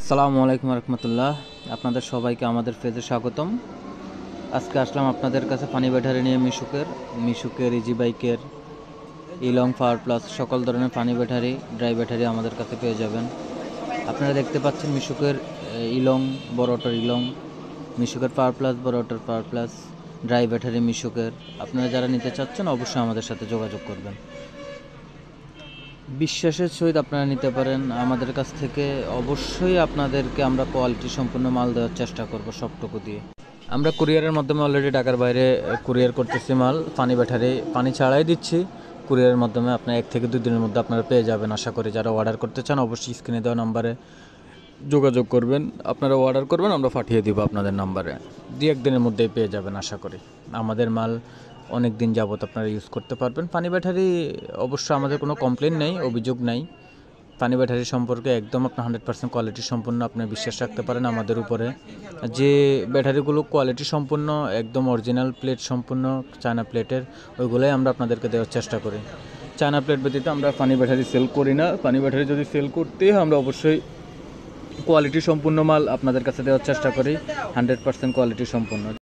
আসসালামু আলাইকুম রহমতুল্লাহ। আপনাদের সবাইকে আমাদের পেজে স্বাগতম। আজকে আসলাম আপনাদের কাছে পানি ব্যাটারি নিয়ে মিশুকের ইজি বাইকের ইলং পাওয়ার প্লাস সকল ধরনের পানি ব্যাটারি, ড্রাই ব্যাটারি আমাদের কাছে পেয়ে যাবেন। আপনারা দেখতে পাচ্ছেন মিশুকের ইলং, বড় অটোর ইলং, মিশুকের পাওয়ার প্লাস, বড় অটোর পাওয়ার প্লাস, ড্রাই ব্যাটারি মিশুকের। আপনারা যারা নিতে চাচ্ছেন অবশ্যই আমাদের সাথে যোগাযোগ করবেন। বিশ্বাসের সহিত আপনারা নিতে পারেন আমাদের কাছ থেকে। অবশ্যই আপনাদেরকে আমরা কোয়ালিটি সম্পূর্ণ মাল দেওয়ার চেষ্টা করব সবটুকু দিয়ে। আমরা কুরিয়ারের মাধ্যমে অলরেডি ঢাকার বাইরে কুরিয়ার করতেছি মাল, পানি ব্যাটারি পানি ছাড়াই দিচ্ছি কুরিয়ারের মাধ্যমে। আপনার 1 থেকে 2 দিনের মধ্যে আপনারা পেয়ে যাবেন আশা করি। যারা অর্ডার করতে চান অবশ্যই স্ক্রিনে দেওয়া নাম্বারে যোগাযোগ করবেন। আপনারা অর্ডার করবেন, আমরা পাঠিয়ে দিব আপনাদের নাম্বারে। 2-1 দিনের মধ্যেই পেয়ে যাবেন আশা করি। আমাদের মাল অনেক দিন যাবত আপনারা ইউজ করতে পারবেন। পানি ব্যাটারি অবশ্য আমাদের কোনো কমপ্লেন নেই, অভিযোগ নাই। পানি ব্যাটারি সম্পর্কে একদম আপনার 100% কোয়ালিটি সম্পূর্ণ আপনি বিশ্বাস রাখতে পারেন আমাদের উপরে। যে ব্যাটারিগুলো কোয়ালিটি সম্পূর্ণ একদম অরিজিনাল প্লেট সম্পূর্ণ চায়না প্লেটের, ওইগুলোই আমরা আপনাদেরকে দেওয়ার চেষ্টা করি। চায়না প্লেট ব্যতীত আমরা পানি ব্যাটারি সেল করি না। পানি ব্যাটারি যদি সেল করতে হয় আমরা অবশ্যই কোয়ালিটি সম্পূর্ণ মাল আপনাদের কাছে দেওয়ার চেষ্টা করি, 100% কোয়ালিটি সম্পূর্ণ।